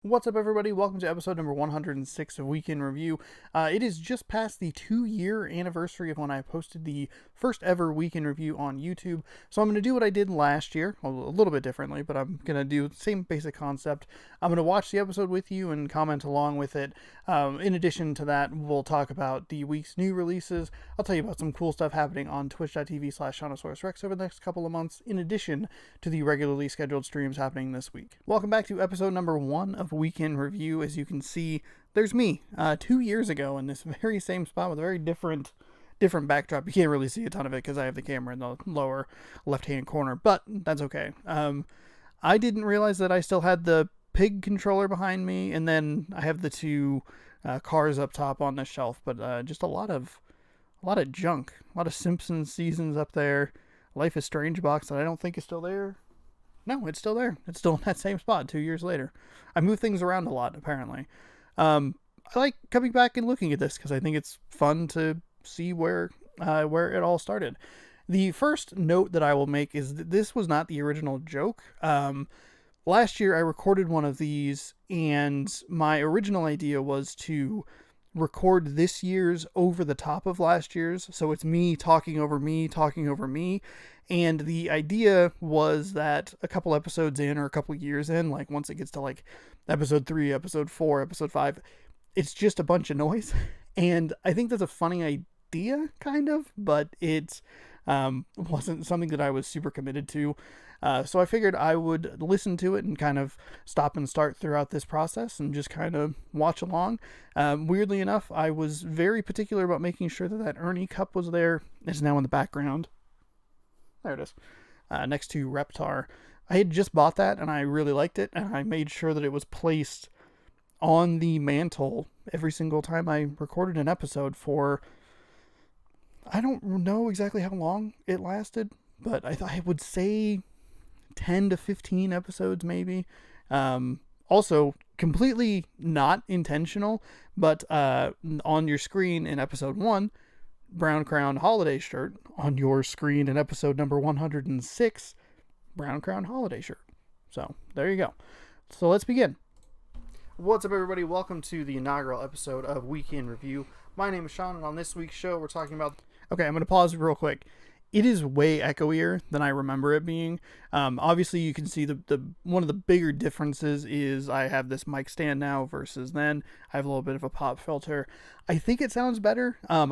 What's up, everybody? Welcome to episode number 106 of Week in Review. It is just past the 2-year anniversary of when I posted the first ever Week in Review on YouTube. So I'm going to do what I did last year, a little bit differently, but I'm going to do the same basic concept. I'm going to watch the episode with you and comment along with it. In addition to that, we'll talk about the week's new releases. I'll tell you about some cool stuff happening on twitch.tv/ShaunosaurusRex over the next couple of months, in addition to the regularly scheduled streams happening this week. Welcome back to episode number 1 of Week in Review. As you can see, there's me 2 years ago in this very same spot with a very different backdrop. You can't really see a ton of it because I have the camera in the lower left hand corner, but that's okay. I didn't realize that I still had the pig controller behind me, and then I have the two cars up top on the shelf, but just a lot of junk, a lot of Simpsons seasons up there. Life is Strange box that I don't think is still there. No, it's still there. It's still in that same spot 2 years later. I move things around a lot, apparently. I like coming back and looking at this because I think it's fun to see where it all started. The first note that I will make is that this was not the original joke. Last year, I recorded one of these, and my original idea was to record this year's over the top of last year's, so it's me talking over me, and the idea was that a couple episodes in or a couple years in, like once it gets to like episode 3, episode 4, episode 5, it's just a bunch of noise. And I think that's a funny idea, kind of, but it wasn't something that I was super committed to. So I figured I would listen to it and kind of stop and start throughout this process and just kind of watch along. Weirdly enough, I was very particular about making sure that Ernie cup was there. It's now in the background. There it is. Next to Reptar. I had just bought that and I really liked it, and I made sure that it was placed on the mantle every single time I recorded an episode for, I don't know exactly how long it lasted, but I would say 10 to 15 episodes maybe. Also completely not intentional, but on your screen in episode 1, Brown Crown holiday shirt. On your screen in episode number 106, Brown Crown holiday shirt. So there you go. So let's begin. What's up, everybody? Welcome to the inaugural episode of Week in Review. My name is Sean, and on this week's show we're talking about... Okay, I'm going to pause real quick. It is way echoier than I remember it being. Obviously, you can see the one of the bigger differences is I have this mic stand now versus then. I have a little bit of a pop filter. I think it sounds better. I'm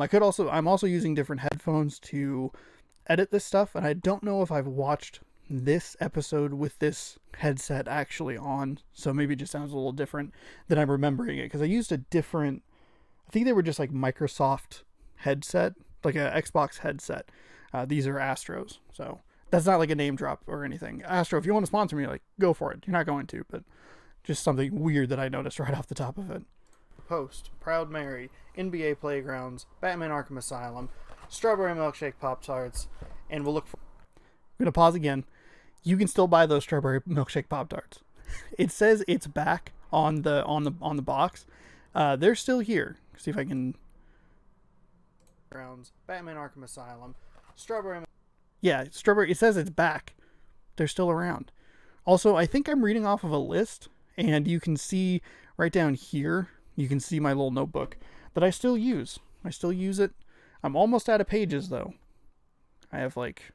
also using different headphones to edit this stuff, and I don't know if I've watched this episode with this headset actually on, so maybe it just sounds a little different than I'm remembering it, because I used a different... I think they were just like Microsoft headset, like a Xbox headset. These are Astros, so that's not like a name drop or anything. Astro, if you want to sponsor me, like, go for it. You're not going to, but just something weird that I noticed right off the top of it. Post, Proud Mary, NBA Playgrounds, Batman Arkham Asylum, Strawberry Milkshake Pop-Tarts, and we'll look for... I'm going to pause again. You can still buy those Strawberry Milkshake Pop-Tarts. It says it's back on the box. They're still here. See if I can... Batman Arkham Asylum, Strawberry... Yeah, Strawberry... It says it's back. They're still around. Also, I think I'm reading off of a list, and you can see right down here, you can see my little notebook that I still use. I still use it. I'm almost out of pages, though. I have like,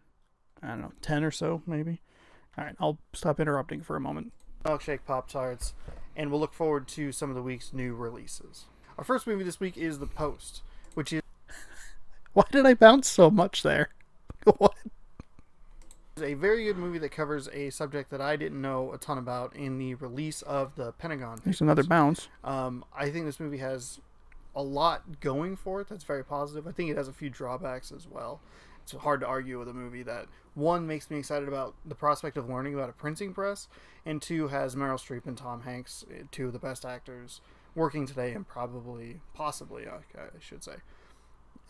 I don't know, 10 or so, maybe. Alright, I'll stop interrupting for a moment. Milkshake Pop-Tarts, and we'll look forward to some of the week's new releases. Our first movie this week is The Post, which is... Why did I bounce so much there? What? It's a very good movie that covers a subject that I didn't know a ton about in the release of the Pentagon Papers. There's another bounce. I think this movie has a lot going for it that's very positive. I think it has a few drawbacks as well. It's hard to argue with a movie that, one, makes me excited about the prospect of learning about a printing press, and two, has Meryl Streep and Tom Hanks, two of the best actors working today, and possibly, I should say,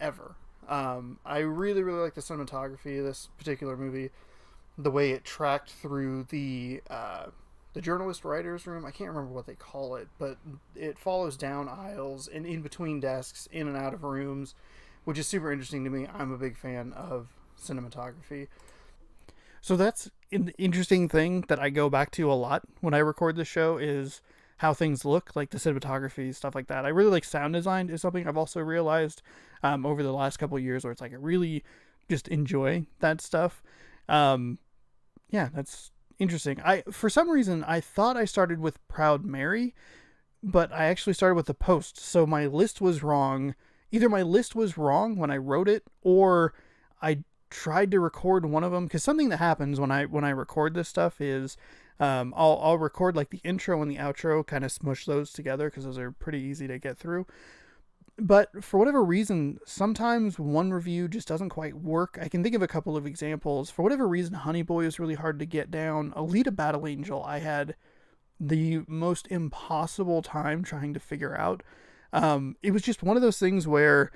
ever. I really like the cinematography of this particular movie, the way it tracked through the journalist writer's room. I can't remember what they call it, but it follows down aisles and in between desks, in and out of rooms, which is super interesting to me. I'm a big fan of cinematography. So that's an interesting thing that I go back to a lot when I record the show is how things look, like the cinematography, stuff like that. I really like sound design is something I've also realized over the last couple of years, where it's like I really just enjoy that stuff. Um, yeah, that's interesting. I for some reason I thought I started with Proud Mary, but I actually started with The Post. So my list was wrong. Either my list was wrong when I wrote it, or I tried to record one of them. Because something that happens when I record this stuff is I'll record like the intro and the outro, kind of smush those together because those are pretty easy to get through. But for whatever reason, sometimes one review just doesn't quite work. I can think of a couple of examples. For whatever reason, Honey Boy is really hard to get down. Alita Battle Angel, I had the most impossible time trying to figure out. It was just one of those things where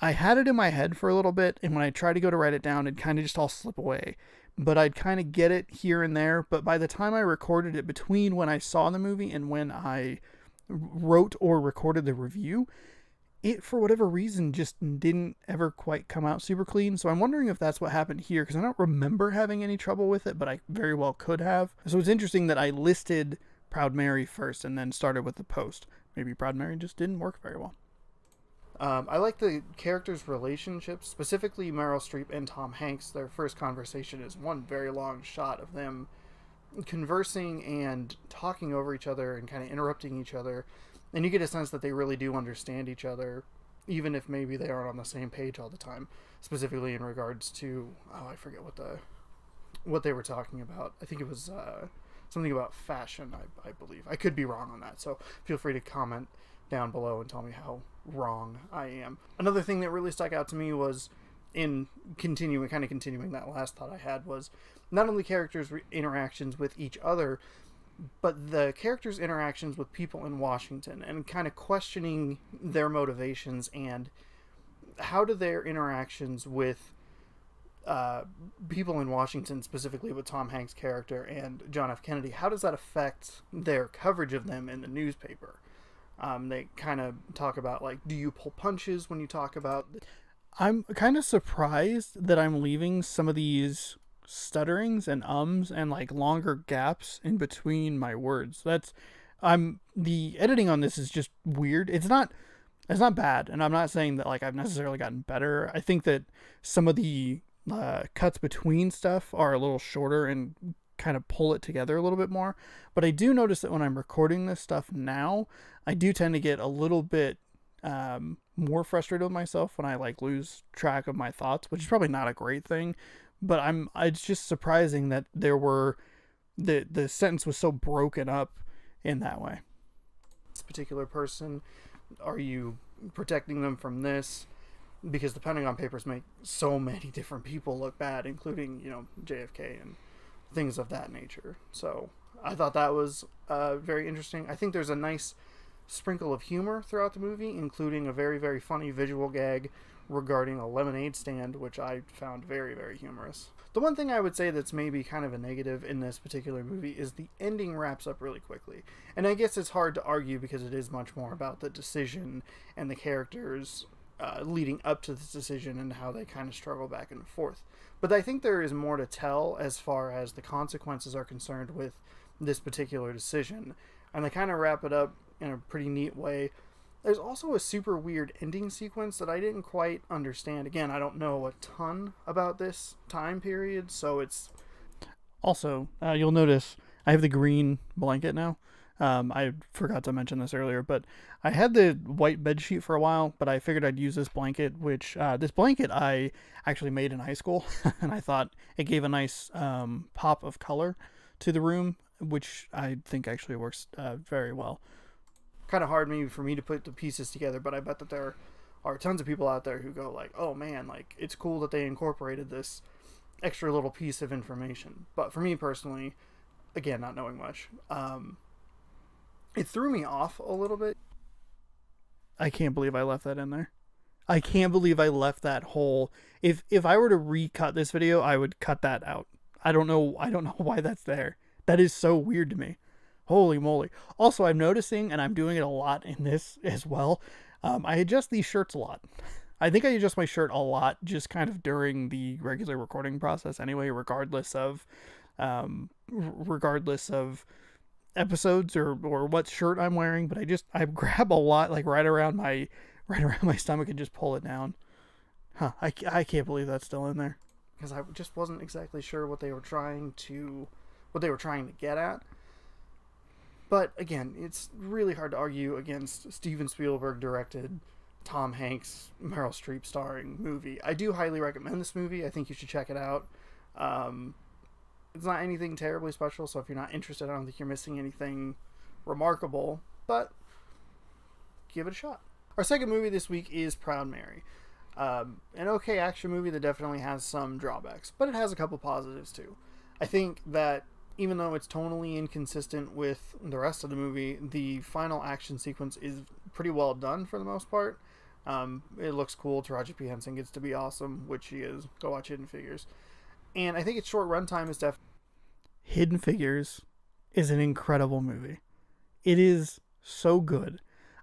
I had it in my head for a little bit, and when I tried to go to write it down, it'd kind of just all slip away. But I'd kind of get it here and there. But by the time I recorded it, between when I saw the movie and when I wrote or recorded the review, it, for whatever reason, just didn't ever quite come out super clean. So I'm wondering if that's what happened here, because I don't remember having any trouble with it, but I very well could have. So it's interesting that I listed Proud Mary first and then started with The Post. Maybe Proud Mary just didn't work very well. I like the characters' relationships, specifically Meryl Streep and Tom Hanks. Their first conversation is one very long shot of them conversing and talking over each other and kind of interrupting each other. And you get a sense that they really do understand each other, even if maybe they aren't on the same page all the time. Specifically in regards to, I forget what they were talking about. I think it was something about fashion, I believe. I could be wrong on that, so feel free to comment down below and tell me how wrong I am. Another thing that really stuck out to me was, in continuing that last thought I had, was not only characters' interactions with each other, but the characters' interactions with people in Washington, and kind of questioning their motivations, and how do their interactions with people in Washington, specifically with Tom Hanks' character and John F. Kennedy, how does that affect their coverage of them in the newspaper? They kind of talk about, like, do you pull punches when you talk about... I'm kind of surprised that I'm leaving some of these stutterings and ums and like longer gaps in between my words. The editing on this is just weird. It's not bad, and I'm not saying that like I've necessarily gotten better. I think that some of the cuts between stuff are a little shorter and kind of pull it together a little bit more. But I do notice that when I'm recording this stuff now, I do tend to get a little bit more frustrated with myself when I like lose track of my thoughts, which is probably not a great thing. But it's just surprising that the sentence was so broken up in that way. This particular person, are you protecting them from this? Because the Pentagon Papers make so many different people look bad, including, JFK and things of that nature. So I thought that was very interesting. I think there's a nice sprinkle of humor throughout the movie, including a very, very funny visual gag regarding a lemonade stand, which I found very, very humorous. The one thing I would say that's maybe kind of a negative in this particular movie is the ending wraps up really quickly. And I guess it's hard to argue because it is much more about the decision and the characters leading up to this decision and how they kind of struggle back and forth. But I think there is more to tell as far as the consequences are concerned with this particular decision. And they kind of wrap it up in a pretty neat way. There's also a super weird ending sequence that I didn't quite understand. Again, I don't know a ton about this time period, so it's... Also, you'll notice I have the green blanket now. I forgot to mention this earlier, but I had the white bed sheet for a while, but I figured I'd use this blanket, which this blanket I actually made in high school, and I thought it gave a nice pop of color to the room, which I think actually works very well. Kind of hard maybe for me to put the pieces together, but I bet that there are tons of people out there who go like, oh man, like it's cool that they incorporated this extra little piece of information. But for me personally, again, not knowing much, it threw me off a little bit. I can't believe I left that in there. I can't believe I left that whole... If I were to recut this video, I would cut that out. I don't know why that's there. That is so weird to me. Holy moly. Also, I'm noticing, and I'm doing it a lot in this as well, I adjust these shirts a lot. I think I adjust my shirt a lot just kind of during the regular recording process anyway, regardless of episodes or what shirt I'm wearing, but I grab a lot like right around my stomach and just pull it down. I can't believe that's still in there because I just wasn't exactly sure what they were trying to get at. But again, it's really hard to argue against Steven Spielberg directed, Tom Hanks, Meryl Streep starring movie. I do highly recommend this movie. I think you should check it out. It's not anything terribly special, so if you're not interested, I don't think you're missing anything remarkable, but give it a shot. Our second movie this week is Proud Mary. An okay action movie that definitely has some drawbacks, but it has a couple positives too. I think that even though it's tonally inconsistent with the rest of the movie, the final action sequence is pretty well done for the most part. It looks cool. Taraji P. Henson gets to be awesome, which she is. Go watch Hidden Figures. And I think its short runtime is definitely... Hidden Figures is an incredible movie. It is so good.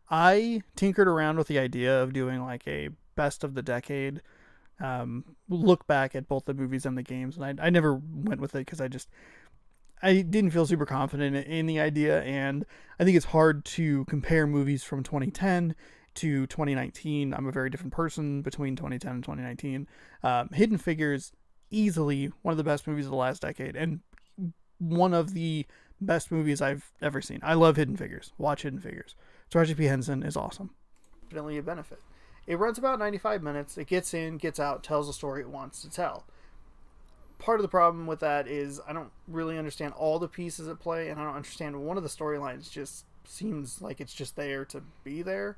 I tinkered around with the idea of doing like a best of the decade look back at both the movies and the games, and I never went with it because I didn't feel super confident in the idea, and I think it's hard to compare movies from 2010 to 2019. I'm a very different person between 2010 and 2019. Hidden Figures, easily one of the best movies of the last decade, and one of the best movies I've ever seen. I love Hidden Figures. Watch Hidden Figures. Taraji P. Henson is awesome. Definitely a benefit. It runs about 95 minutes. It gets in, gets out, tells the story it wants to tell. Part of the problem with that is I don't really understand all the pieces at play, and I don't understand one of the storylines. Just seems like it's just there to be there,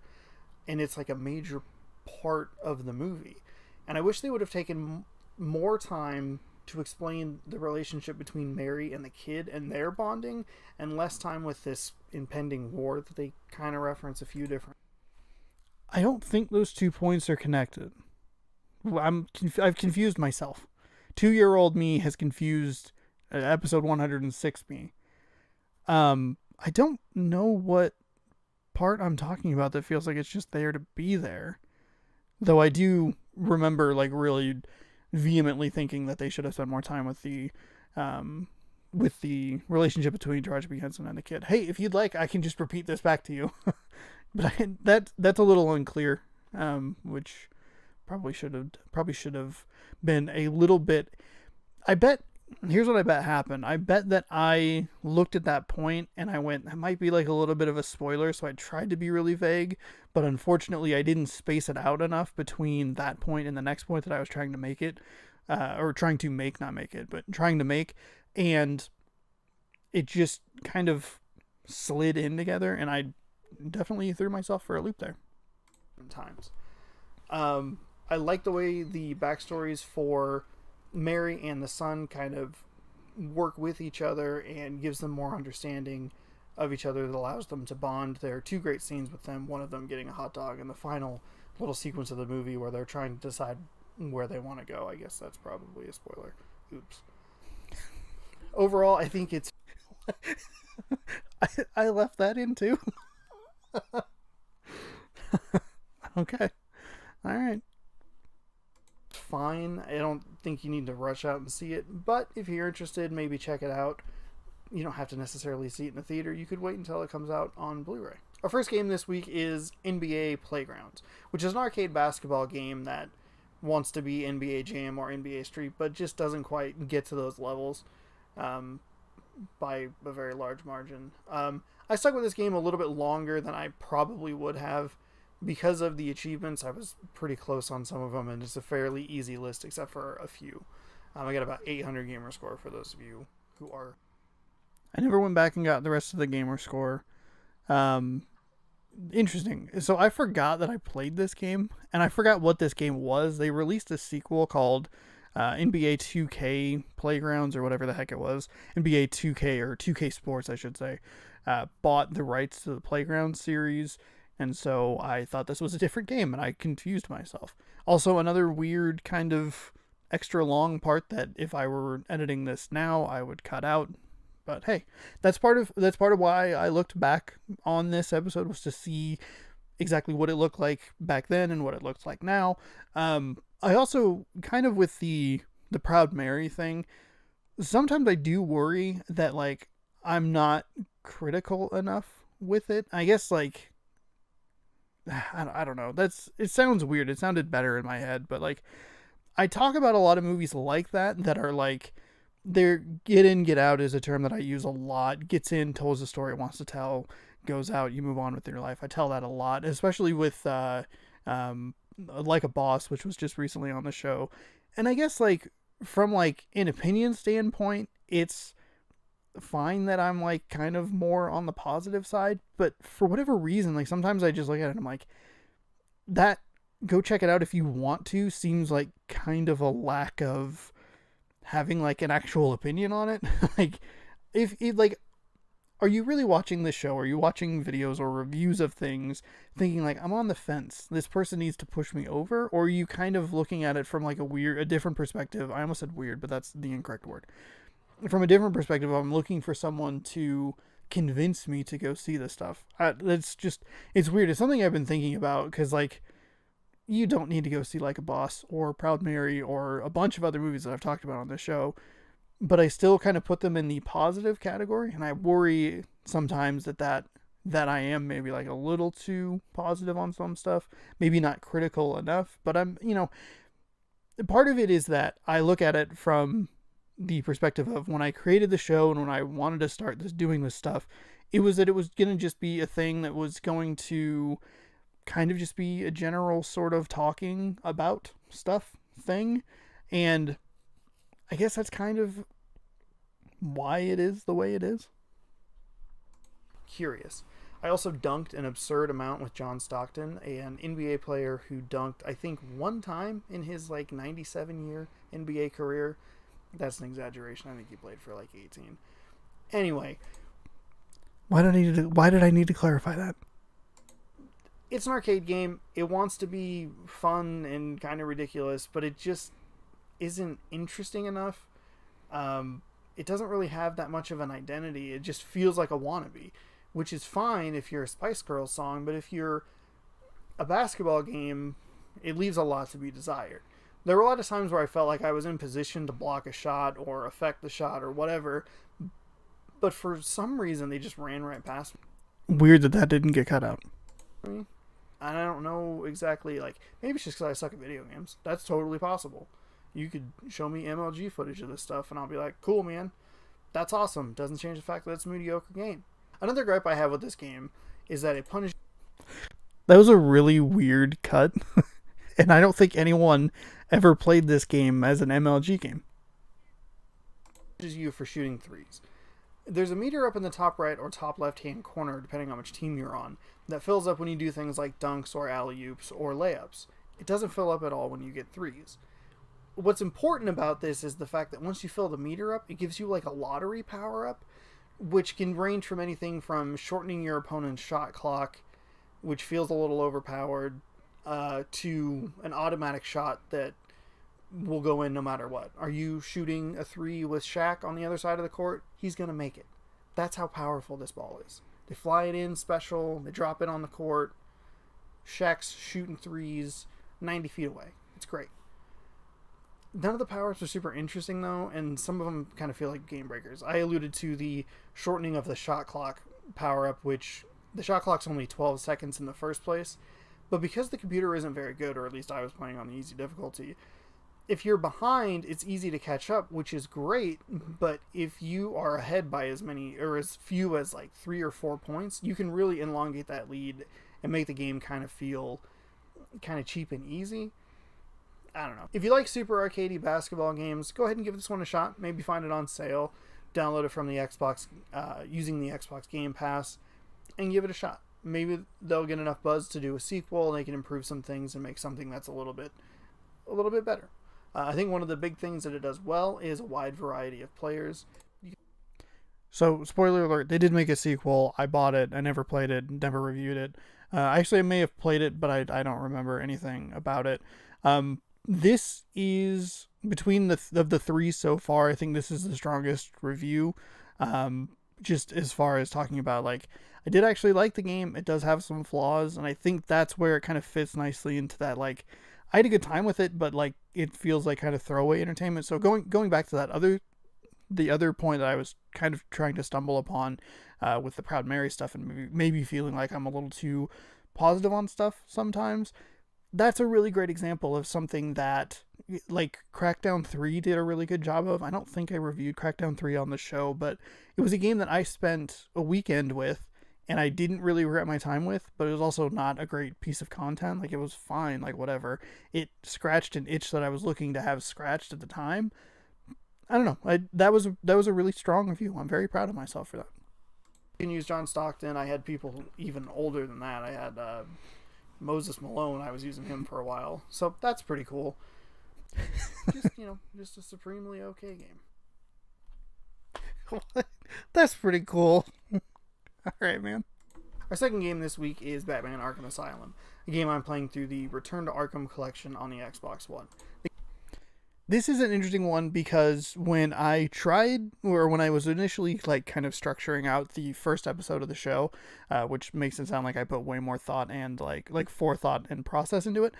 and it's like a major part of the movie. And I wish they would have taken more time to explain the relationship between Mary and the kid and their bonding, and less time with this impending war that they kind of reference a few different. I don't think those 2 points are connected. I've confused myself. 2-year-old me has confused episode 106 me. I don't know what part I'm talking about that feels like it's just there to be there. Though I do remember like really vehemently thinking that they should have spent more time with the relationship between Taraji P. Henson and the kid. Hey, if you'd like, I can just repeat this back to you. But that's a little unclear, which probably should have been a little bit. I bet. Here's what I bet happened. I bet that I looked at that point and I went, that might be like a little bit of a spoiler, so I tried to be really vague, but unfortunately I didn't space it out enough between that point and the next point that I was trying to make it, or trying to make, not make it, but trying to make, and it just kind of slid in together, and I definitely threw myself for a loop there. Times. I like the way the backstories for Mary and the son kind of work with each other and gives them more understanding of each other that allows them to bond. There are 2 great scenes with them, one of them getting a hot dog, and the final little sequence of the movie where they're trying to decide where they want to go. I guess that's probably a spoiler. Oops. Overall, I think it's... I left that in too. Okay. All right. Fine. I don't think you need to rush out and see it, but if you're interested, maybe check it out. You don't have to necessarily see it in the theater. You could wait until it comes out on Blu-ray. Our first game this week is NBA Playgrounds, which is an arcade basketball game that wants to be NBA Jam or NBA Street, but just doesn't quite get to those levels by a very large margin. I stuck with this game a little bit longer than I probably would have. Because of the achievements, I was pretty close on some of them, and it's a fairly easy list except for a few. I got about 800 gamer score for those of you who are... I never went back and got the rest of the gamer score. Interesting. So I forgot that I played this game, and I forgot what this game was. They released a sequel called NBA 2K Playgrounds, or whatever the heck it was. NBA 2K, or 2K Sports, I should say, bought the rights to the Playground series. And so I thought this was a different game, and I confused myself. Also, another weird kind of extra long part that if I were editing this now, I would cut out. But hey, that's part of why I looked back on this episode, was to see exactly what it looked like back then and what it looks like now. I also kind of with the Proud Mary thing, sometimes I do worry that like I'm not critical enough with it. I guess like I don't know. It sounds weird. It sounded better in my head, but like I talk about a lot of movies like that are like they're get in, get out is a term that I use a lot. Gets in, tells the story it wants to tell, goes out, you move on with your life. I tell that a lot, especially with Like a Boss, which was just recently on the show. And I guess like from like an opinion standpoint, it's fine that I'm like kind of more on the positive side, but for whatever reason, like sometimes I just look at it and I'm like, that go check it out if you want to seems like kind of a lack of having like an actual opinion on it. Like if it like are you really watching this show? Are you watching videos or reviews of things thinking like I'm on the fence, this person needs to push me over? Or are you kind of looking at it from like a different perspective? I almost said weird, but that's the incorrect word. From a different perspective, I'm looking for someone to convince me to go see this stuff. It's weird. It's something I've been thinking about because like you don't need to go see Like a Boss or Proud Mary or a bunch of other movies that I've talked about on this show, but I still kind of put them in the positive category, and I worry sometimes that I am maybe like a little too positive on some stuff, maybe not critical enough, but I'm, part of it is that I look at it from the perspective of when I created the show and when I wanted to start doing this stuff, it was that it was going to just be a thing that was going to kind of just be a general sort of talking about stuff thing. And I guess that's kind of why it is the way it is. Curious. I also dunked an absurd amount with John Stockton, an NBA player who dunked, I think, one time in his like 97-year NBA career. That's an exaggeration. I think he played for like 18. Anyway, why did I need to clarify that? It's an arcade game. It wants to be fun and kind of ridiculous, but it just isn't interesting enough. It doesn't really have that much of an identity. It just feels like a wannabe, which is fine if you're a Spice Girls song, but if you're a basketball game, it leaves a lot to be desired. There were a lot of times where I felt like I was in position to block a shot or affect the shot or whatever, but for some reason they just ran right past me. Weird that didn't get cut out. And I don't know exactly, like, maybe it's just because I suck at video games. That's totally possible. You could show me MLG footage of this stuff and I'll be like, cool, man. That's awesome. Doesn't change the fact that it's a mediocre game. Another gripe I have with this game is that it punishes... That was a really weird cut. And I don't think anyone ever played this game as an MLG game. You for shooting threes. There's a meter up in the top right or top left hand corner, depending on which team you're on, that fills up when you do things like dunks or alley-oops or layups. It doesn't fill up at all when you get threes. What's important about this is the fact that once you fill the meter up, it gives you like a lottery power-up, which can range from anything from shortening your opponent's shot clock, which feels a little overpowered, to an automatic shot that will go in no matter what. Are you shooting a three with Shaq on the other side of the court? He's going to make it. That's how powerful this ball is. They fly it in special, they drop it on the court. Shaq's shooting threes 90 feet away. It's great. None of the powers are super interesting though, and some of them kind of feel like game breakers. I alluded to the shortening of the shot clock power up, which the shot clock's only 12 seconds in the first place, but because the computer isn't very good, or at least I was playing on the easy difficulty, if you're behind, it's easy to catch up, which is great, but if you are ahead by as many or as few as like 3 or 4 points, you can really elongate that lead and make the game kind of feel kind of cheap and easy. I don't know. If you like super arcadey basketball games, go ahead and give this one a shot. Maybe find it on sale, download it from the Xbox, using the Xbox Game Pass, and give it a shot. Maybe they'll get enough buzz to do a sequel, and they can improve some things and make something that's a little bit better. I think one of the big things that it does well is a wide variety of players. So, spoiler alert, they did make a sequel. I bought it. I never played it, never reviewed it. Actually, I may have played it, but I don't remember anything about it. This is, between the three so far, I think this is the strongest review. Just as far as talking about, like, I did actually like the game. It does have some flaws, and I think that's where it kind of fits nicely into that, like, I had a good time with it, but like it feels like kind of throwaway entertainment. So going back to that other the other point that I was kind of trying to stumble upon with the Proud Mary stuff, and maybe feeling like I'm a little too positive on stuff sometimes, that's a really great example of something that, like, Crackdown 3 did a really good job of. I don't think I reviewed Crackdown 3 on the show, but it was a game that I spent a weekend with, and I didn't really regret my time with, but it was also not a great piece of content. Like, it was fine, like, whatever. It scratched an itch that I was looking to have scratched at the time. I don't know. That was a really strong review. I'm very proud of myself for that. You can use John Stockton. I had people even older than that. I had Moses Malone. I was using him for a while. So that's pretty cool. Just a supremely okay game. That's pretty cool. Alright, man. Our second game this week is Batman Arkham Asylum, a game I'm playing through the Return to Arkham collection on the Xbox One. This is an interesting one because when I tried, or when I was initially like kind of structuring out the first episode of the show, which makes it sound like I put way more thought and like forethought and process into it,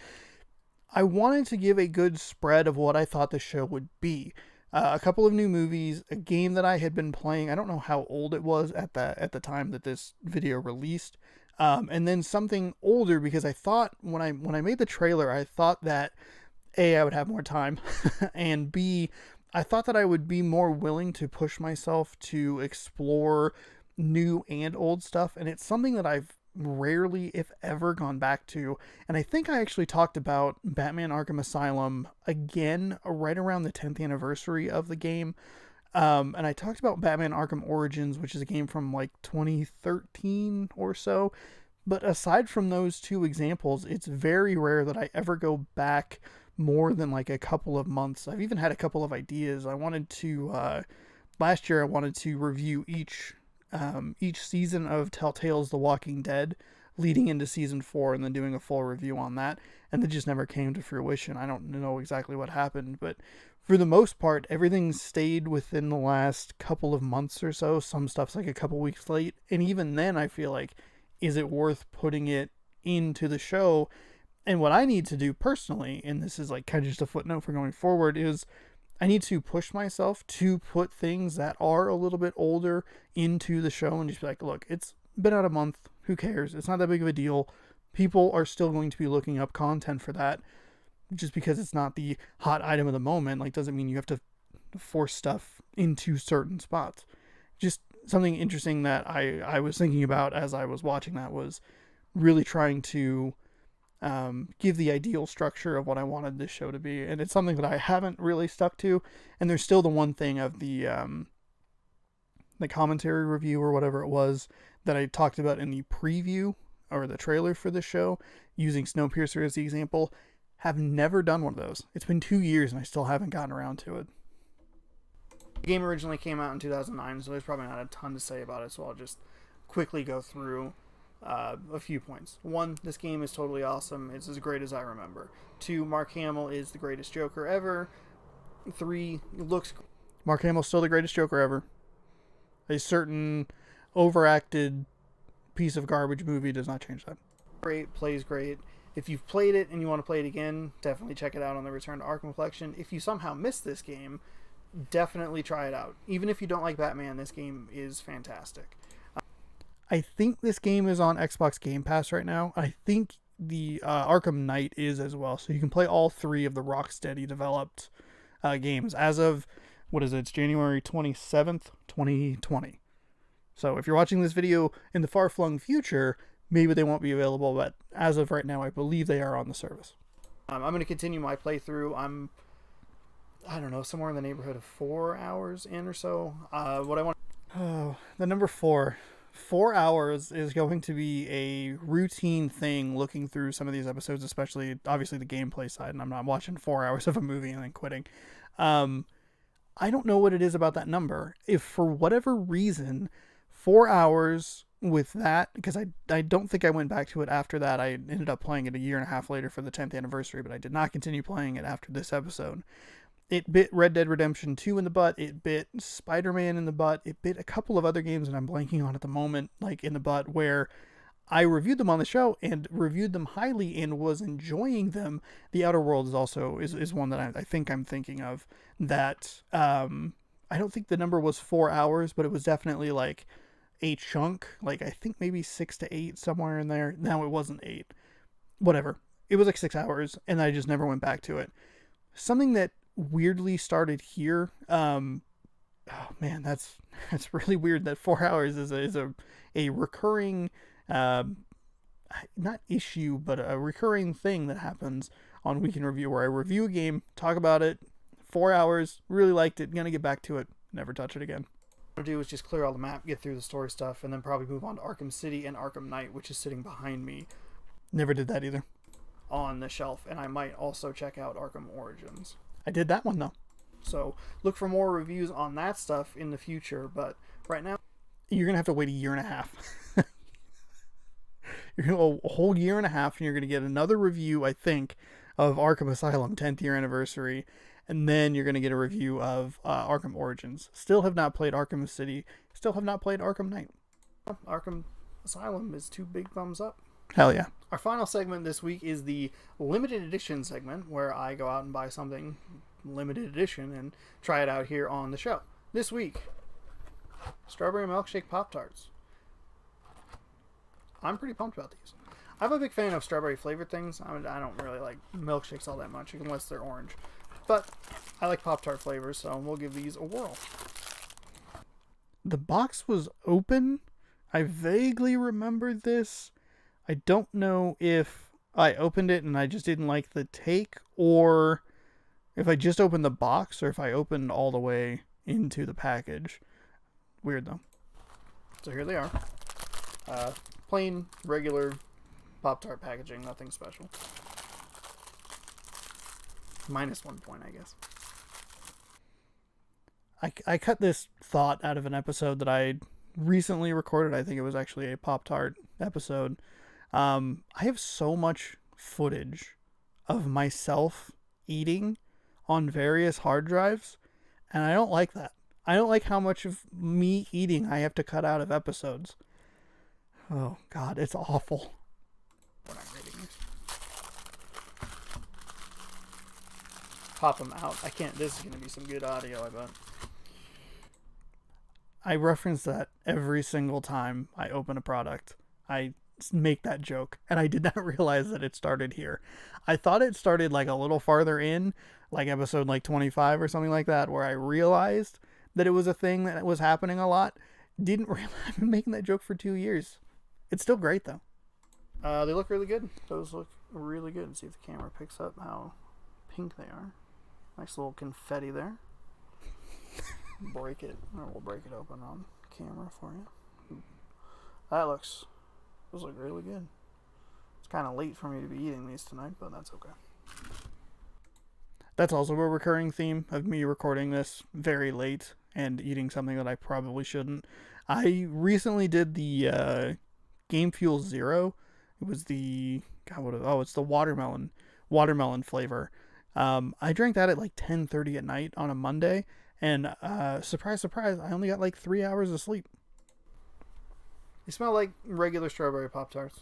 I wanted to give a good spread of what I thought the show would be. A couple of new movies, a game that I had been playing. I don't know how old it was at the time that this video released, and then something older because I thought when I made the trailer, I thought that A, I would have more time, and B, I thought that I would be more willing to push myself to explore new and old stuff, and it's something that I've rarely, if ever, gone back to. And I think I actually talked about Batman Arkham Asylum again right around the 10th anniversary of the game. And I talked about Batman Arkham Origins, which is a game from like 2013 or so. But aside from those two examples, it's very rare that I ever go back more than like a couple of months. I've even had a couple of ideas. Last year I wanted to review each season of Telltale's The Walking Dead leading into season 4 and then doing a full review on that, and it just never came to fruition. I don't know exactly what happened, but for the most part everything stayed within the last couple of months or so. Some stuff's like a couple weeks late, and even then I feel like, is it worth putting it into the show? And what I need to do personally, and this is like kind of just a footnote for going forward, is I need to push myself to put things that are a little bit older into the show and just be like, look, it's been out a month. Who cares? It's not that big of a deal. People are still going to be looking up content for that. Just because it's not the hot item of the moment, like, doesn't mean you have to force stuff into certain spots. Just something interesting that I was thinking about as I was watching that was really trying to give the ideal structure of what I wanted this show to be, and it's something that I haven't really stuck to. And there's still the one thing of the commentary review or whatever it was that I talked about in the preview or the trailer for the show, using Snowpiercer as the example. Have never done one of those. It's been 2 years and I still haven't gotten around to it. The game originally came out in 2009, so there's probably not a ton to say about it, so I'll just quickly go through a few points. 1, this game is totally awesome. It's as great as I remember. 2, Mark Hamill is the greatest Joker ever. 3, Mark Hamill's still the greatest Joker ever. A certain overacted piece of garbage movie does not change that. Great, plays great. If you've played it and you want to play it again, definitely check it out on the Return to Arkham collection. If you somehow missed this game, definitely try it out. Even if you don't like Batman, this game is fantastic. I think this game is on Xbox Game Pass right now. I think the Arkham Knight is as well. So you can play all 3 of the Rocksteady developed games as of, what is it? It's January 27th, 2020. So if you're watching this video in the far-flung future, maybe they won't be available, but as of right now, I believe they are on the service. I'm going to continue my playthrough. I don't know, somewhere in the neighborhood of 4 hours in or so. The number 4. 4 hours is going to be a routine thing looking through some of these episodes, especially obviously the gameplay side, and I'm not watching 4 hours of a movie and then quitting. I don't know what it is about that number. If for whatever reason 4 hours with that, because I don't think I went back to it after that. I ended up playing it a year and a half later for the 10th anniversary, but I did not continue playing it after this episode. It bit Red Dead Redemption 2 in the butt. It bit Spider-Man in the butt. It bit a couple of other games that I'm blanking on at the moment, like in the butt, where I reviewed them on the show and reviewed them highly and was enjoying them. The Outer Worlds is also is one that I think I'm thinking of that I don't think the number was 4 hours, but it was definitely like a chunk. Like, I think maybe 6 to 8, somewhere in there. No, it wasn't 8. Whatever. It was like 6 hours, and I just never went back to it. Something that weirdly started here. Oh man, that's really weird. That 4 hours is a recurring, not issue, but a recurring thing that happens on Week in Review, where I review a game, talk about it, 4 hours, really liked it, gonna get back to it, never touch it again. What I'm gonna do is just clear all the map, get through the story stuff, and then probably move on to Arkham City and Arkham Knight, which is sitting behind me. Never did that either. On the shelf, and I might also check out Arkham Origins. I did that one though. So look for more reviews on that stuff in the future, but right now you're gonna have to wait a year and a half. You're gonna go a whole year and a half, and you're gonna get another review, I think, of Arkham Asylum 10th year anniversary, and then you're gonna get a review of Arkham Origins. Still have not played Arkham City. Still have not played Arkham Knight. Arkham Asylum is 2 big thumbs up. Hell yeah. Our final segment this week is the limited edition segment, where I go out and buy something limited edition and try it out here on the show. This week, strawberry milkshake Pop-Tarts. I'm pretty pumped about these. I'm a big fan of strawberry flavored things. I don't really like milkshakes all that much unless they're orange, but I like Pop-Tart flavors, so we'll give these a whirl. The box was open. I vaguely remember this. I don't know if I opened it and I just didn't like the take, or if I just opened the box, or if I opened all the way into the package. Weird though. So here they are. Plain, regular Pop-Tart packaging, nothing special. -1 point, I guess. I cut this thought out of an episode that I recently recorded. I think it was actually a Pop-Tart episode. I have so much footage of myself eating on various hard drives, and I don't like that. I don't like how much of me eating I have to cut out of episodes. Oh god, it's awful. When I'm reading this. Pop them out. I can't. This is going to be some good audio, I bet. I reference that every single time I open a product. I make that joke, and I did not realize that it started here. I thought it started like a little farther in, like episode like 25 or something like that, where I realized that it was a thing that was happening a lot. Didn't realize I've been making that joke for 2 years. It's still great though. They look really good. Those look really good. See if the camera picks up how pink they are. Nice little confetti there. Break it, or we'll break it open on camera for you. Those look really good. It's kind of late for me to be eating these tonight, but that's okay. That's also a recurring theme of me recording this very late and eating something that I probably shouldn't. I recently did the Game Fuel Zero. It was the it's the watermelon flavor. I drank that at like 10:30 at night on a Monday, and surprise, surprise, I only got like 3 hours of sleep. They smell like regular strawberry Pop-Tarts.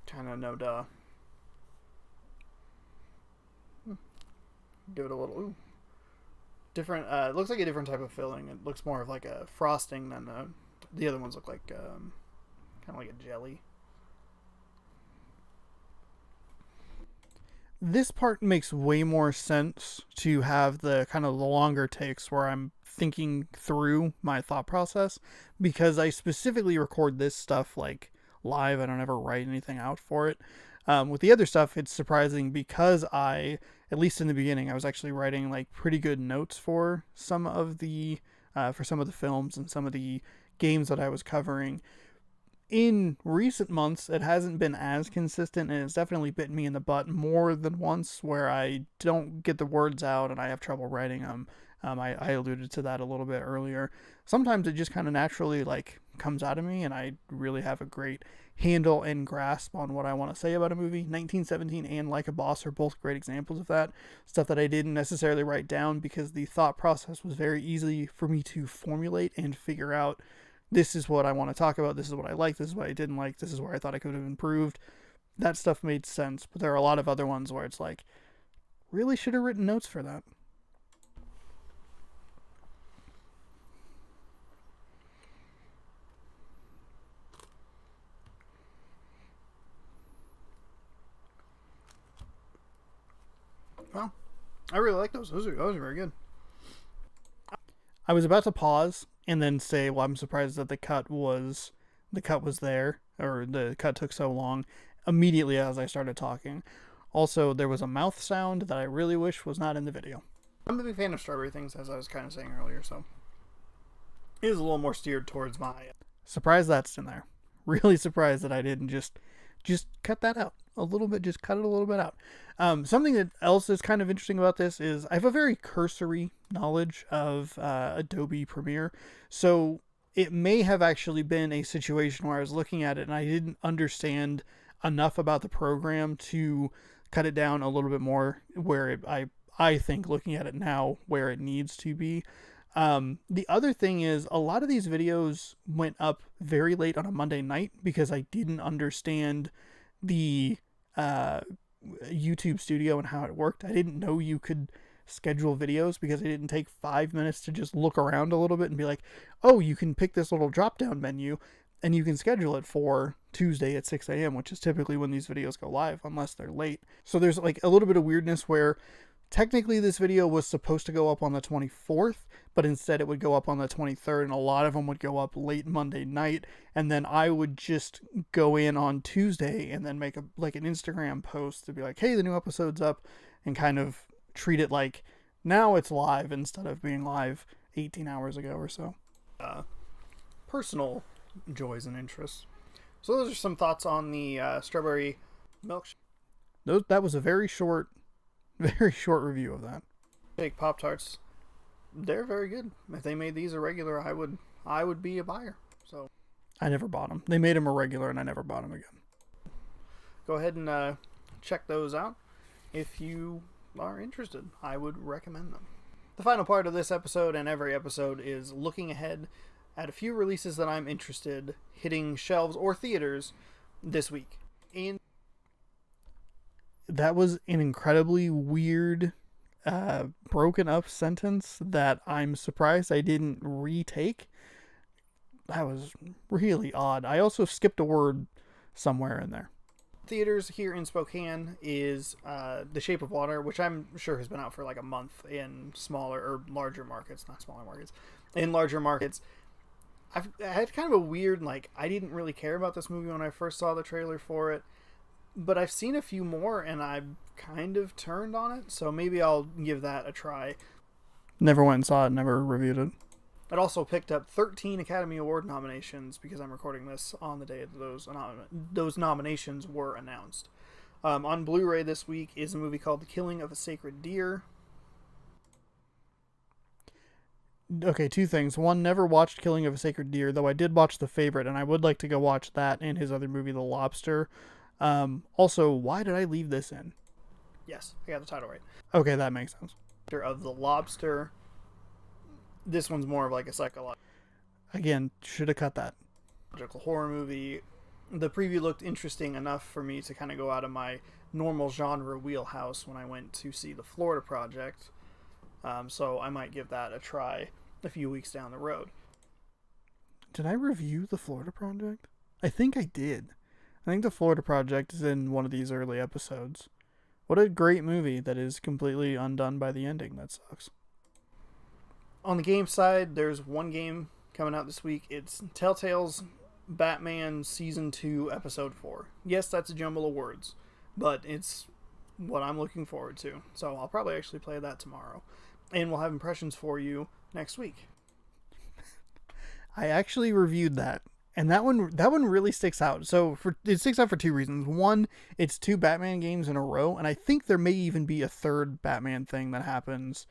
Kind of no duh. Give it a little different. It looks like a different type of filling. It looks more of like a frosting than the other ones look like kind of like a jelly. This part makes way more sense to have the kind of the longer takes where I'm thinking through my thought process, because I specifically record this stuff like live. I don't ever write anything out for it. With the other stuff, it's surprising because at least in the beginning, I was actually writing like pretty good notes for some of the films and some of the games that I was covering. In recent months, it hasn't been as consistent, and it's definitely bitten me in the butt more than once, where I don't get the words out and I have trouble writing them. I alluded to that a little bit earlier. Sometimes it just kind of naturally like comes out of me, and I really have a great handle and grasp on what I want to say about a movie. 1917 and Like a Boss are both great examples of that. Stuff that I didn't necessarily write down because the thought process was very easy for me to formulate and figure out. This is what I want to talk about. This is what I like. This is what I didn't like. This is where I thought I could have improved. That stuff made sense. But there are a lot of other ones where it's like, really should have written notes for that. Well, I really like those. Those are very good. I was about to pause and then say, well, I'm surprised that the cut was there, or the cut took so long immediately as I started talking. Also, there was a mouth sound that I really wish was not in the video. I'm a big fan of strawberry things, as I was kind of saying earlier, so it is a little more steered towards my... Surprised that's in there. Really surprised that I didn't just cut that out a little bit, just cut it a little bit out. Something that else is kind of interesting about this is I have a very cursory knowledge of Adobe Premiere, so it may have actually been a situation where I was looking at it and I didn't understand enough about the program to cut it down a little bit more where I think looking at it now where it needs to be. The other thing is a lot of these videos went up very late on a Monday night because I didn't understand the YouTube Studio and how it worked. I didn't know you could schedule videos because it didn't take 5 minutes to just look around a little bit and be like, oh, you can pick this little drop down menu and you can schedule it for Tuesday at 6 a.m., which is typically when these videos go live, unless they're late. So there's like a little bit of weirdness where technically this video was supposed to go up on the 24th, but instead it would go up on the 23rd, and a lot of them would go up late Monday night, and then I would just go in on Tuesday and then make an Instagram post to be like, hey, the new episode's up, and kind of treat it like now it's live instead of being live 18 hours ago or so. Personal joys and interests. So those are some thoughts on the strawberry milkshake. That was a very short review of that. Big Pop-Tarts, they're very good. If they made these a regular, I would be a buyer. So I never bought them. They made them a regular and I never bought them again. Go ahead and check those out if you are interested. I would recommend them. The final part of this episode and every episode is looking ahead at a few releases that I'm interested hitting shelves or theaters this week. And that was an incredibly weird, broken up sentence that I'm surprised I didn't retake. That was really odd. I also skipped a word somewhere in there. Theaters here in Spokane is The Shape of Water, which I'm sure has been out for like a month in smaller or larger markets, not smaller markets, in larger markets. I had kind of a weird, I didn't really care about this movie when I first saw the trailer for it, but I've seen a few more and I've kind of turned on it, so maybe I'll give that a try. Never went and saw it, never reviewed it. It also picked up 13 Academy Award nominations because I'm recording this on the day that those nominations were announced. On Blu-ray this week is a movie called The Killing of a Sacred Deer. Okay, two things. One, never watched Killing of a Sacred Deer, though I did watch The Favorite, and I would like to go watch that and his other movie, The Lobster. Also, why did I leave this in? Yes, I got the title right. Okay, that makes sense. Of The Lobster. This one's more of like a psychological... Again, should have cut that. Horror movie. The preview looked interesting enough for me to kind of go out of my normal genre wheelhouse when I went to see The Florida Project. So I might give that a try a few weeks down the road. Did I review The Florida Project? I think I did. I think The Florida Project is in one of these early episodes. What a great movie that is completely undone by the ending. That sucks. On the game side, there's one game coming out this week. It's Telltale's Batman Season 2, Episode 4. Yes, that's a jumble of words, but it's what I'm looking forward to. So I'll probably actually play that tomorrow. And we'll have impressions for you next week. I actually reviewed that, and that one really sticks out. So it sticks out for two reasons. One, it's two Batman games in a row, and I think there may even be a third Batman thing that happens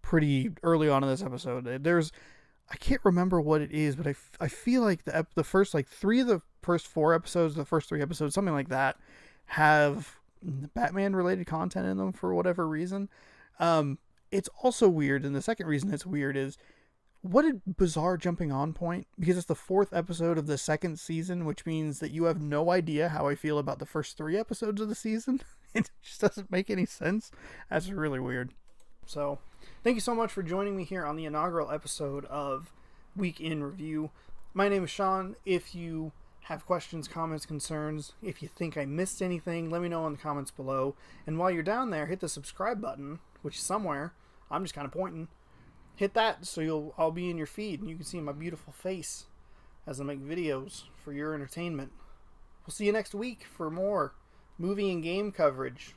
pretty early on in this episode. I can't remember what it is, but I feel like the first three of the first four episodes, the first three episodes, something like that, have Batman related content in them for whatever reason. It's also weird, and the second reason it's weird is what a bizarre jumping on point, because it's the fourth episode of the second season, which means that you have no idea how I feel about the first three episodes of the season. It just doesn't make any sense. That's really weird. So, thank you so much for joining me here on the inaugural episode of Week in Review. My name is Sean. If you have questions, comments, concerns. If you think I missed anything, let me know in the comments below. And while you're down there, hit the subscribe button, which is somewhere. I'm just kind of pointing. Hit that so I'll be in your feed and you can see my beautiful face as I make videos for your entertainment. We'll see you next week for more movie and game coverage.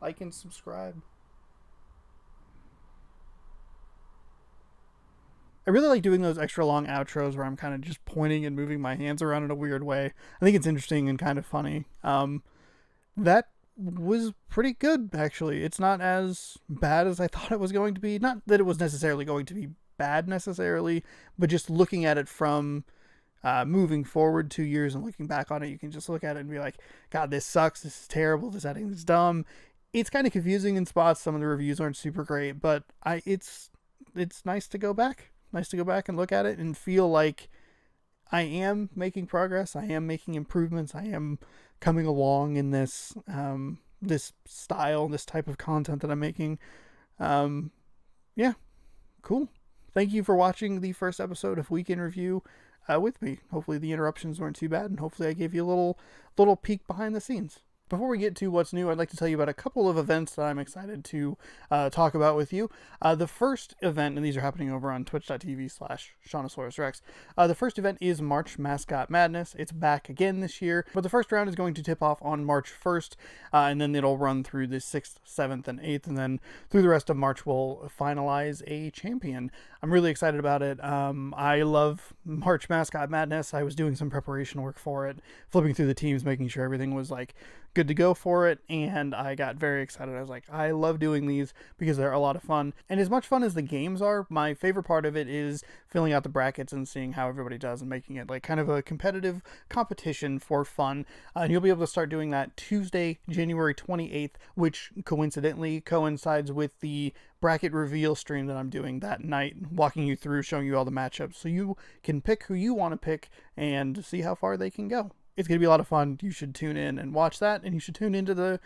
Like and subscribe. I really like doing those extra long outros where I'm kind of just pointing and moving my hands around in a weird way. I think it's interesting and kind of funny. That was pretty good, actually. It's not as bad as I thought it was going to be. Not that it was necessarily going to be bad necessarily, but just looking at it from moving forward 2 years and looking back on it, you can just look at it and be like, God, this sucks. This is terrible. This editing is dumb. It's kind of confusing in spots. Some of the reviews aren't super great, but it's nice to go back. Nice to go back and look at it and feel like I am making progress. I am making improvements. I am coming along in this this style, this type of content that I'm making. Yeah, cool. Thank you for watching the first episode of Week in Review with me. Hopefully the interruptions weren't too bad, and hopefully I gave you a little peek behind the scenes. Before we get to what's new, I'd like to tell you about a couple of events that I'm excited to talk about with you. The first event, and these are happening over on twitch.tv/ShaunosaurusRex. The first event is March Mascot Madness. It's back again this year, but the first round is going to tip off on March 1st, and then it'll run through the 6th, 7th, and 8th, and then through the rest of March we'll finalize a champion. I'm really excited about it. I love March Mascot Madness. I was doing some preparation work for it, flipping through the teams, making sure everything was like good to go for it, and I got very excited. I was like, I love doing these because they're a lot of fun. And as much fun as the games are, my favorite part of it is filling out the brackets and seeing how everybody does and making it like kind of a competitive competition for fun. And you'll be able to start doing that Tuesday, January 28th, which coincidentally coincides with the bracket reveal stream that I'm doing that night, walking you through, showing you all the matchups so you can pick who you want to pick and see how far they can go. It's going to be a lot of fun. You should tune in and watch that, and you should tune into the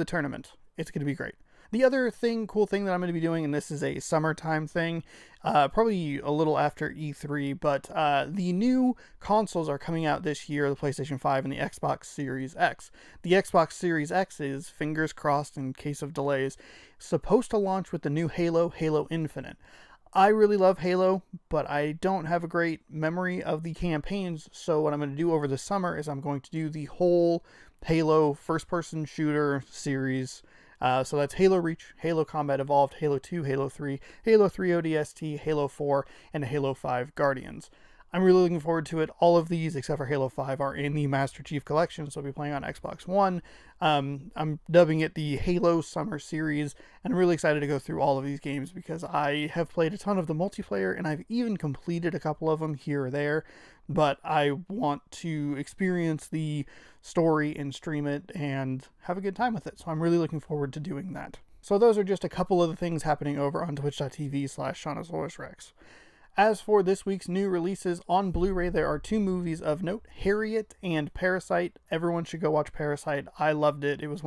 tournament. It's going to be great. The other cool thing that I'm going to be doing, and this is a summertime thing, probably a little after E3, but the new consoles are coming out this year, the PlayStation 5 and the Xbox Series X. The Xbox Series X is, fingers crossed in case of delays, supposed to launch with the new Halo Infinite. I really love Halo, but I don't have a great memory of the campaigns, so what I'm going to do over the summer is I'm going to do the whole Halo first-person shooter series. So that's Halo Reach, Halo Combat Evolved, Halo 2, Halo 3, Halo 3 ODST, Halo 4, and Halo 5 Guardians. I'm really looking forward to it. All of these, except for Halo 5, are in the Master Chief Collection, so I'll be playing on Xbox One. I'm dubbing it the Halo Summer Series, and I'm really excited to go through all of these games because I have played a ton of the multiplayer, and I've even completed a couple of them here or there, but I want to experience the story and stream it and have a good time with it, so I'm really looking forward to doing that. So those are just a couple of the things happening over on twitch.tv/ShaunosaurusRex. As for this week's new releases on Blu-ray, there are 2 movies of note, Harriet and Parasite. Everyone should go watch Parasite. I loved it. It was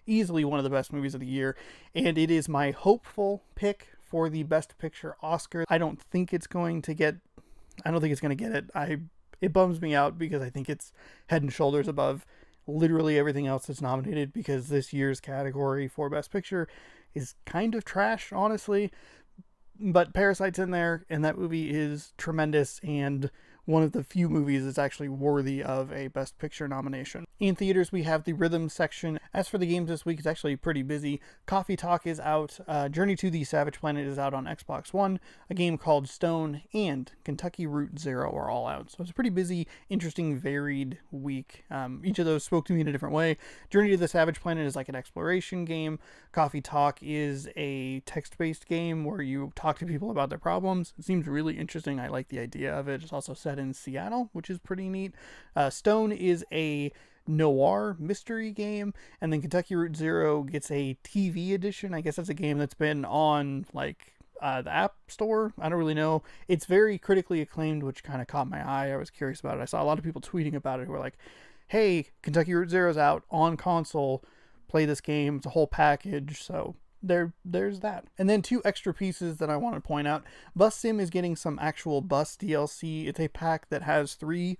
easily one of the best movies of the year, and it is my hopeful pick for the Best Picture Oscar. I don't think it's going to get it. It bums me out because I think it's head and shoulders above literally everything else that's nominated, because this year's category for Best Picture is kind of trash, honestly. But Parasite's in there, and that movie is tremendous, and one of the few movies that's actually worthy of a Best Picture nomination. In theaters, we have the Rhythm section. As for the games this week, it's actually pretty busy. Coffee Talk is out, Journey to the Savage Planet is out on Xbox One, a game called Stone, and Kentucky Route Zero are all out. So it's a pretty busy, interesting, varied week. Each of those spoke to me in a different way. Journey to the Savage Planet is like an exploration game. Coffee Talk is a text-based game where you talk to people about their problems. It seems really interesting. I like the idea of it. It's also set in Seattle, which is pretty neat. Stone is a noir mystery game, and then Kentucky Route Zero gets a TV edition. I guess that's a game that's been on like the App Store. I don't really know. It's very critically acclaimed, which kind of caught my eye. I was curious about it. I saw a lot of people tweeting about it who were like, hey, Kentucky Route Zero's out on console. Play this game. It's a whole package. So there's that. And then two extra pieces that I want to point out. Bus Sim is getting some actual bus DLC. It's a pack that has 3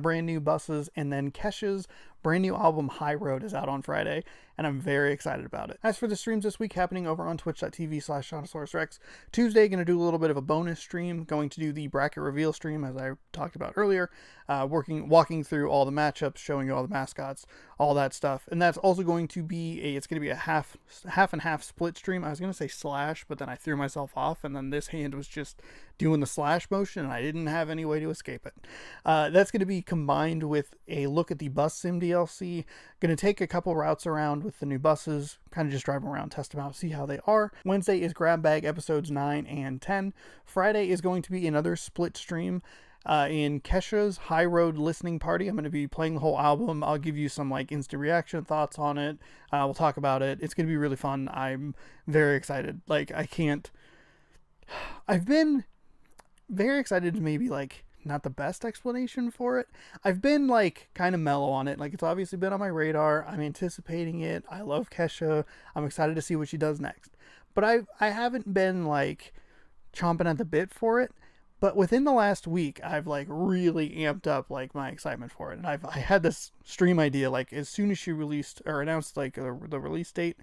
brand new buses, and then Kesha's brand new album High Road is out on Friday, and I'm very excited about it. As for the streams this week, happening over on twitch.tv/ShontosaurusRex. Tuesday, going to do a little bit of a bonus stream, going to do the bracket reveal stream, as I talked about earlier, walking through all the matchups, showing you all the mascots, all that stuff. And that's also going to be a half and half split stream. I was going to say slash, but then I threw myself off, and then this hand was just doing the slash motion, and I didn't have any way to escape it. That's going to be combined with a look at the Bus Sim DLC. Going to take a couple routes around with the new buses, kind of just drive them around, test them out, see how they are. Wednesday is Grab Bag episodes 9 and 10. Friday is going to be another split stream in Kesha's High Road listening party. I'm going to be playing the whole album. I'll give you some like instant reaction thoughts on it. We'll talk about it. It's going to be really fun. I'm very excited. Like, I've been very excited to maybe like not the best explanation for it. I've been like kind of mellow on it. Like, it's obviously been on my radar. I'm anticipating it. I love Kesha. I'm excited to see what she does next. But I haven't been like chomping at the bit for it. But within the last week, I've like really amped up like my excitement for it. And I had this stream idea like as soon as she released or announced like the release date.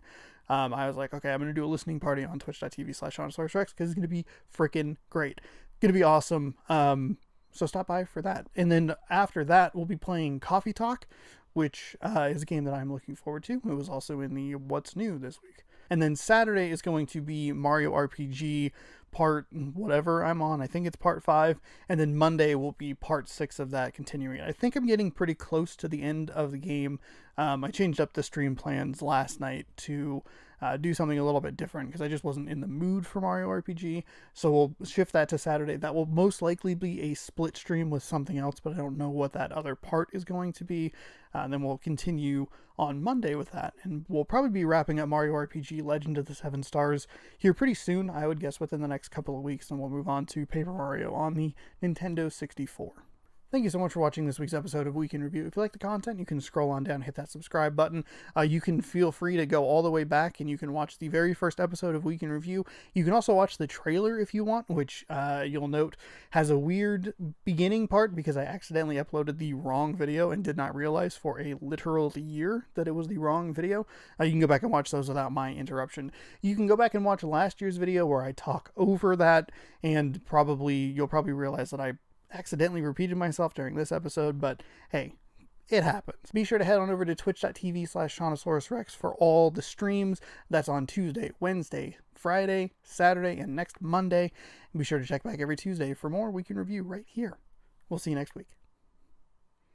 I was like, okay, I'm going to do a listening party on twitch.tv/ShontosaurusRex because it's going to be freaking great. Going to be awesome. So stop by for that. And then after that, we'll be playing Coffee Talk, which is a game that I'm looking forward to. It was also in the What's New this week. And then Saturday is going to be Mario RPG part whatever I'm on. I think it's part 5. And then Monday will be part 6 of that continuing. I think I'm getting pretty close to the end of the game. I changed up the stream plans last night to do something a little bit different because I just wasn't in the mood for Mario RPG. So we'll shift that to Saturday. That will most likely be a split stream with something else, but I don't know what that other part is going to be. And then we'll continue on Monday with that. And we'll probably be wrapping up Mario RPG Legend of the Seven Stars here pretty soon, I would guess within the next couple of weeks. And we'll move on to Paper Mario on the Nintendo 64. Thank you so much for watching this week's episode of Week in Review. If you like the content, you can scroll on down, hit that subscribe button. You can feel free to go all the way back and you can watch the very first episode of Week in Review. You can also watch the trailer if you want, which you'll note has a weird beginning part because I accidentally uploaded the wrong video and did not realize for a literal year that it was the wrong video. You can go back and watch those without my interruption. You can go back and watch last year's video where I talk over that, and you'll probably realize that I accidentally repeated myself during this episode, but hey, it happens. Be sure to head on over to twitch.tv/ShontosaurusRex for all the streams. That's on Tuesday, Wednesday, Friday, Saturday, and next Monday. And be sure to check back every Tuesday for more Week in Review right here. We'll see you next week.